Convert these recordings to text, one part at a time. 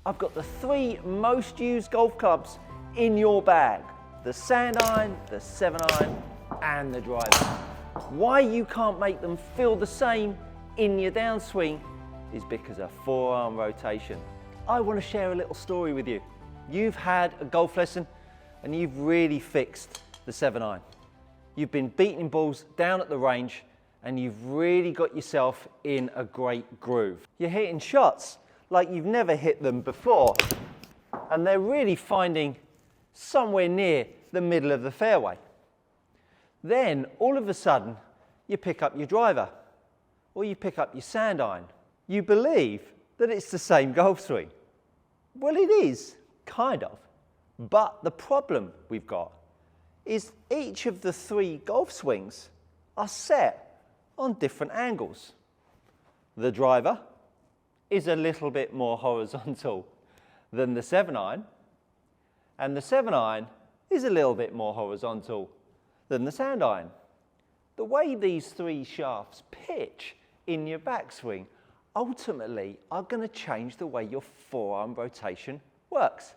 I've got the 3 most used golf clubs in your bag. The sand iron, the 7-iron, and the driver. Why you can't make them feel the same in your downswing is because of forearm rotation. I want to share a little story with you. You've had a golf lesson and you've really fixed the 7-iron. You've been beating balls down at the range and you've really got yourself in a great groove. You're hitting shots like you've never hit them before, and they're really finding somewhere near the middle of the fairway. Then all of a sudden you pick up your driver or you pick up your sand iron. You believe that it's the same golf swing. Well, it is, kind of. But the problem we've got is each of the 3 golf swings are set on different angles. The driver is a little bit more horizontal than the 7-iron, and the 7-iron is a little bit more horizontal than the sand iron. The way these 3 shafts pitch in your backswing ultimately are going to change the way your forearm rotation works.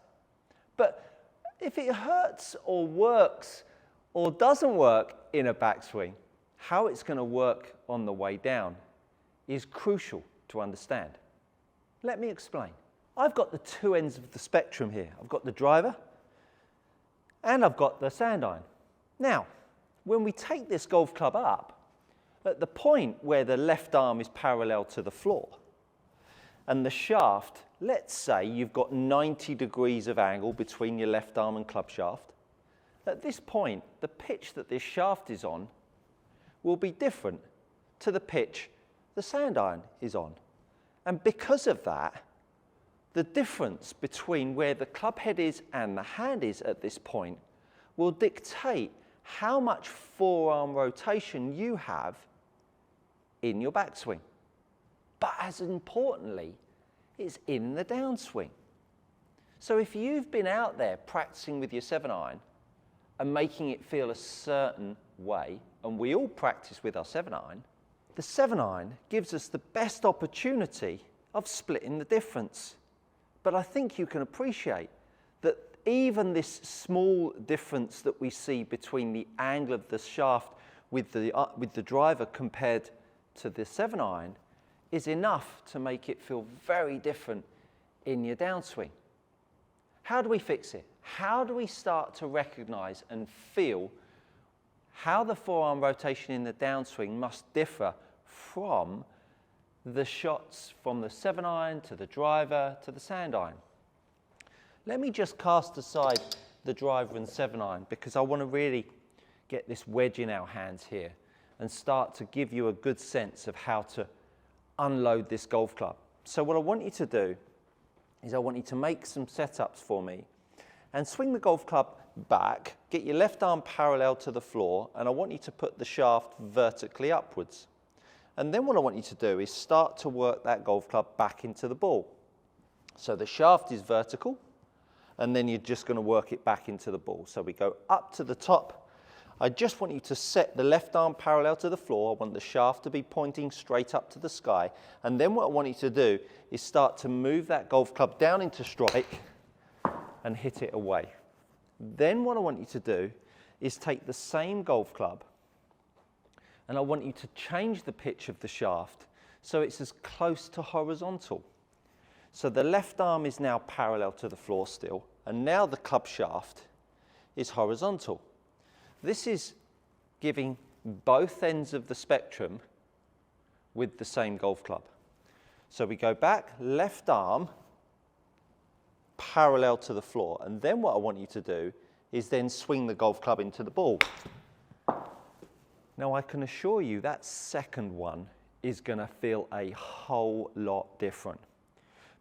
But if it hurts or works or doesn't work in a backswing, how it's going to work on the way down is crucial to understand. Let me explain. I've got the 2 ends of the spectrum here. I've got the driver and I've got the sand iron. Now, when we take this golf club up, at the point where the left arm is parallel to the floor and the shaft, let's say you've got 90 degrees of angle between your left arm and club shaft. At this point, the pitch that this shaft is on will be different to the pitch the sand iron is on. And because of that, the difference between where the club head is and the hand is at this point will dictate how much forearm rotation you have in your backswing. But as importantly, it's in the downswing. So if you've been out there practicing with your 7-iron and making it feel a certain way, and we all practice with our 7-iron, the 7-iron gives us the best opportunity of splitting the difference. But I think you can appreciate that even this small difference that we see between the angle of the shaft with the driver compared to the 7-iron is enough to make it feel very different in your downswing. How do we fix it? How do we start to recognize and feel how the forearm rotation in the downswing must differ from the shots from the 7-iron to the driver to the sand iron? Let me just cast aside the driver and 7-iron because I want to really get this wedge in our hands here and start to give you a good sense of how to unload this golf club. So what I want you to do is I want you to make some setups for me and swing the golf club back, get your left arm parallel to the floor, and I want you to put the shaft vertically upwards. And then what I want you to do is start to work that golf club back into the ball. So the shaft is vertical, and then you're just going to work it back into the ball. So we go up to the top. I just want you to set the left arm parallel to the floor. I want the shaft to be pointing straight up to the sky. And then what I want you to do is start to move that golf club down into strike and hit it away. Then what I want you to do is take the same golf club and I want you to change the pitch of the shaft so it's as close to horizontal. So the left arm is now parallel to the floor still, and now the club shaft is horizontal. This is giving both ends of the spectrum with the same golf club. So we go back, left arm parallel to the floor, and then what I want you to do is then swing the golf club into the ball. Now I can assure you that second one is going to feel a whole lot different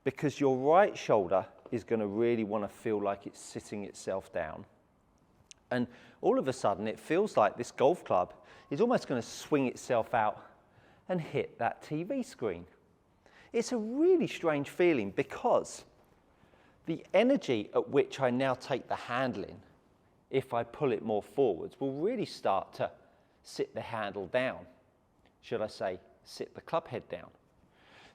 because your right shoulder is going to really want to feel like it's sitting itself down. And all of a sudden it feels like this golf club is almost going to swing itself out and hit that TV screen. It's a really strange feeling because the energy at which I now take the handle in, if I pull it more forwards, will really start to sit the handle down. Should I say, sit the club head down.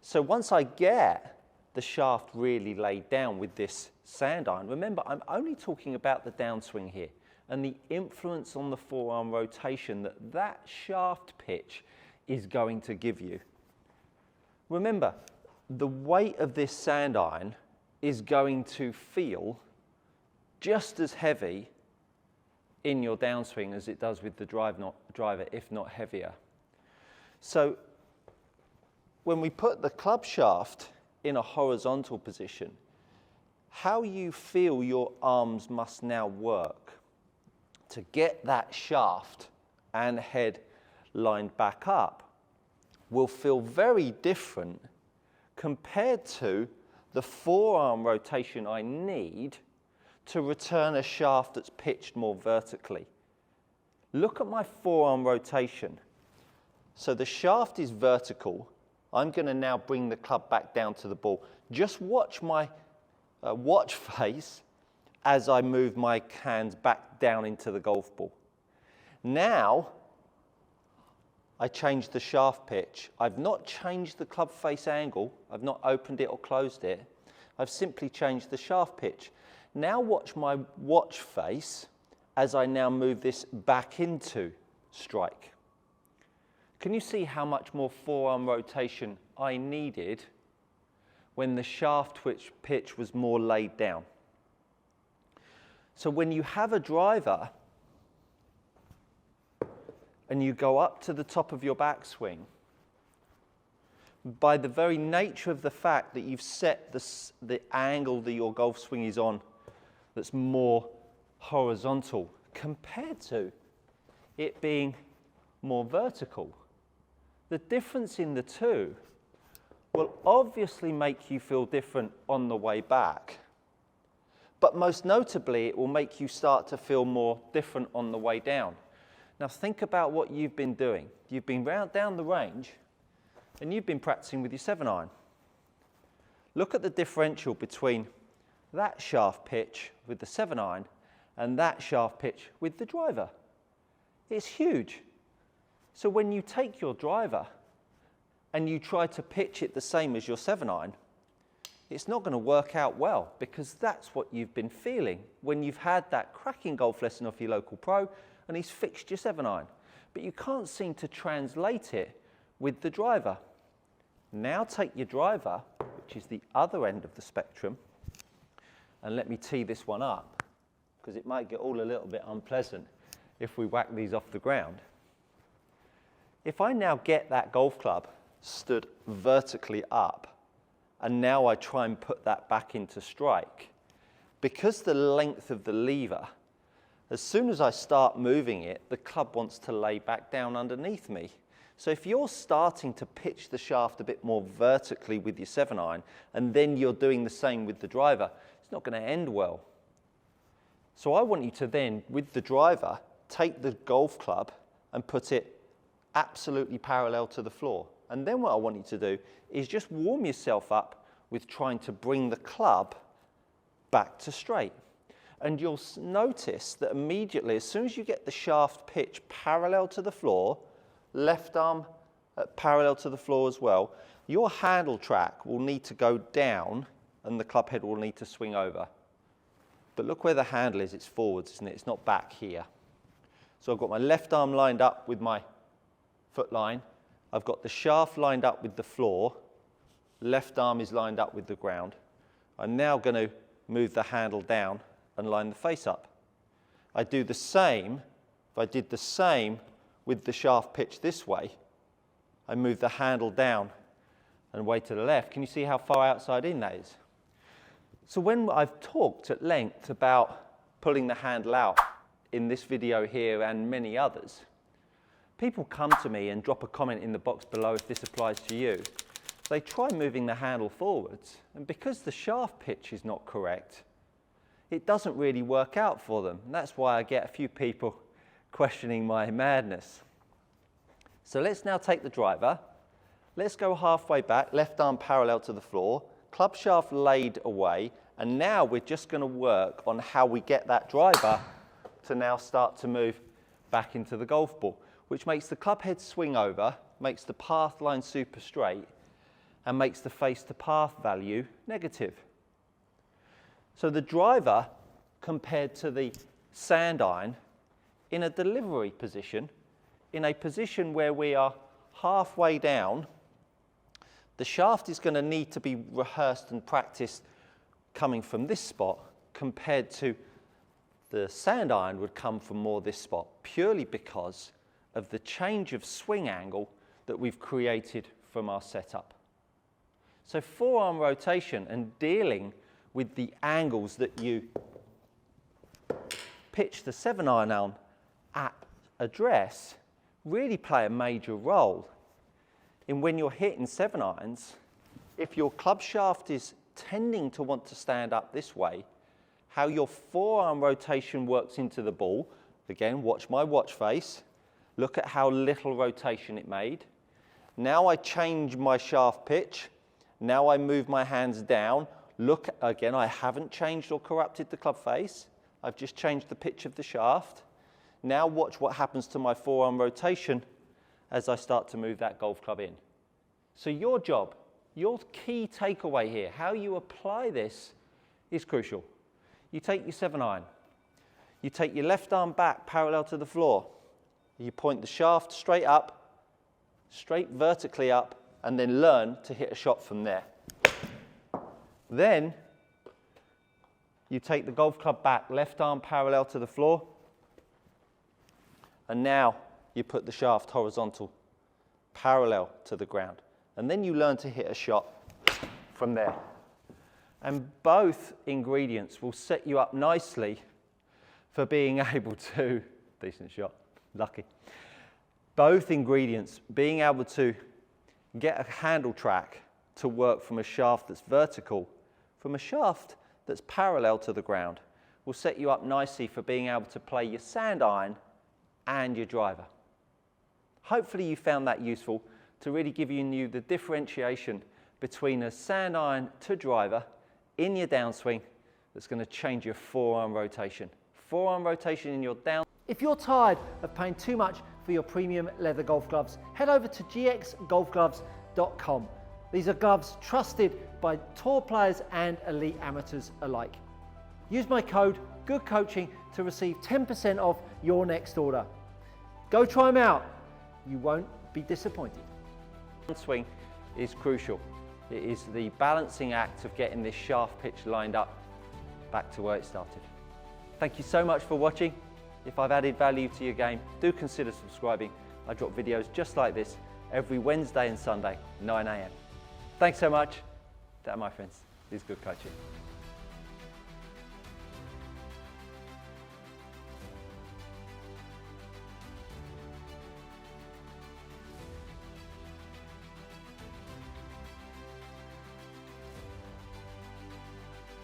So once I get the shaft really laid down with this sand iron. Remember, I'm only talking about the downswing here and the influence on the forearm rotation that that shaft pitch is going to give you. Remember, the weight of this sand iron is going to feel just as heavy in your downswing as it does with the driver, if not heavier. So when we put the club shaft in a horizontal position, how you feel your arms must now work to get that shaft and head lined back up will feel very different compared to the forearm rotation I need to return a shaft that's pitched more vertically. Look at my forearm rotation. So the shaft is vertical. I'm going to now bring the club back down to the ball. Just watch my watch face as I move my hands back down into the golf ball. Now, I changed the shaft pitch. I've not changed the club face angle. I've not opened it or closed it. I've simply changed the shaft pitch. Now watch my watch face as I now move this back into strike. Can you see how much more forearm rotation I needed when the shaft pitch was more laid down? So when you have a driver and you go up to the top of your backswing, by the very nature of the fact that you've set the angle that your golf swing is on that's more horizontal compared to it being more vertical, the difference in the two will obviously make you feel different on the way back. But most notably, it will make you start to feel more different on the way down. Now think about what you've been doing. You've been down the range and you've been practicing with your 7-iron. Look at the differential between that shaft pitch with the 7-iron and that shaft pitch with the driver. It's huge. So when you take your driver and you try to pitch it the same as your 7-iron, it's not going to work out well because that's what you've been feeling when you've had that cracking golf lesson off your local pro and he's fixed your 7-iron. But you can't seem to translate it with the driver. Now take your driver, which is the other end of the spectrum, and let me tee this one up because it might get all a little bit unpleasant if we whack these off the ground. If I now get that golf club stood vertically up and now I try and put that back into strike, because the length of the lever, as soon as I start moving it, the club wants to lay back down underneath me. So if you're starting to pitch the shaft a bit more vertically with your 7-iron and then you're doing the same with the driver, it's not going to end well. So I want you to then, with the driver, take the golf club and put it absolutely parallel to the floor. And then what I want you to do is just warm yourself up with trying to bring the club back to straight. And you'll notice that immediately, as soon as you get the shaft pitch parallel to the floor, left arm parallel to the floor as well, your handle track will need to go down and the club head will need to swing over. But look where the handle is, it's forwards, isn't it? It's not back here. So I've got my left arm lined up with my foot line. I've got the shaft lined up with the floor. Left arm is lined up with the ground. I'm now going to move the handle down and line the face up. I do the same, if I did the same with the shaft pitch this way, I move the handle down and way to the left. Can you see how far outside in that is? So when I've talked at length about pulling the handle out in this video here and many others, people come to me and drop a comment in the box below if this applies to you. They try moving the handle forwards, and because the shaft pitch is not correct, it doesn't really work out for them. And that's why I get a few people questioning my madness. So let's now take the driver. Let's go halfway back, left arm parallel to the floor, club shaft laid away, and now we're just going to work on how we get that driver to now start to move back into the golf ball, which makes the club head swing over, makes the path line super straight, and makes the face to path value negative. So the driver, compared to the sand iron, in a delivery position, in a position where we are halfway down, the shaft is going to need to be rehearsed and practiced coming from this spot, compared to the sand iron would come from more this spot, purely because of the change of swing angle that we've created from our setup. So forearm rotation and dealing with the angles that you pitch the 7-iron on at address really play a major role in when you're hitting 7-irons. If your club shaft is tending to want to stand up this way, how your forearm rotation works into the ball. Again, watch my watch face. Look at how little rotation it made. Now I change my shaft pitch. Now I move my hands down. Look, again, I haven't changed or corrupted the club face. I've just changed the pitch of the shaft. Now watch what happens to my forearm rotation as I start to move that golf club in. So your job, your key takeaway here, how you apply this is crucial. You take your 7-iron. You take your left arm back parallel to the floor. You point the shaft straight up, straight vertically up, and then learn to hit a shot from there. Then you take the golf club back, left arm parallel to the floor, and now you put the shaft horizontal, parallel to the ground. And then you learn to hit a shot from there. And both ingredients will set you up nicely for being able to, decent shot, lucky. Both ingredients, being able to get a handle track to work from a shaft that's vertical, from a shaft that's parallel to the ground, will set you up nicely for being able to play your sand iron and your driver. Hopefully you found that useful to really give you the differentiation between a sand iron to driver in your downswing that's going to change your forearm rotation. Forearm rotation in your down. If you're tired of paying too much for your premium leather golf gloves, head over to gxgolfgloves.com. These are gloves trusted by tour players and elite amateurs alike. Use my code GOODCOACHING to receive 10% off your next order. Go try them out. You won't be disappointed. Downswing is crucial. It is the balancing act of getting this shaft pitch lined up back to where it started. Thank you so much for watching. If I've added value to your game, do consider subscribing. I drop videos just like this every Wednesday and Sunday, 9 AM. Thanks so much. That, my friends, is good coaching.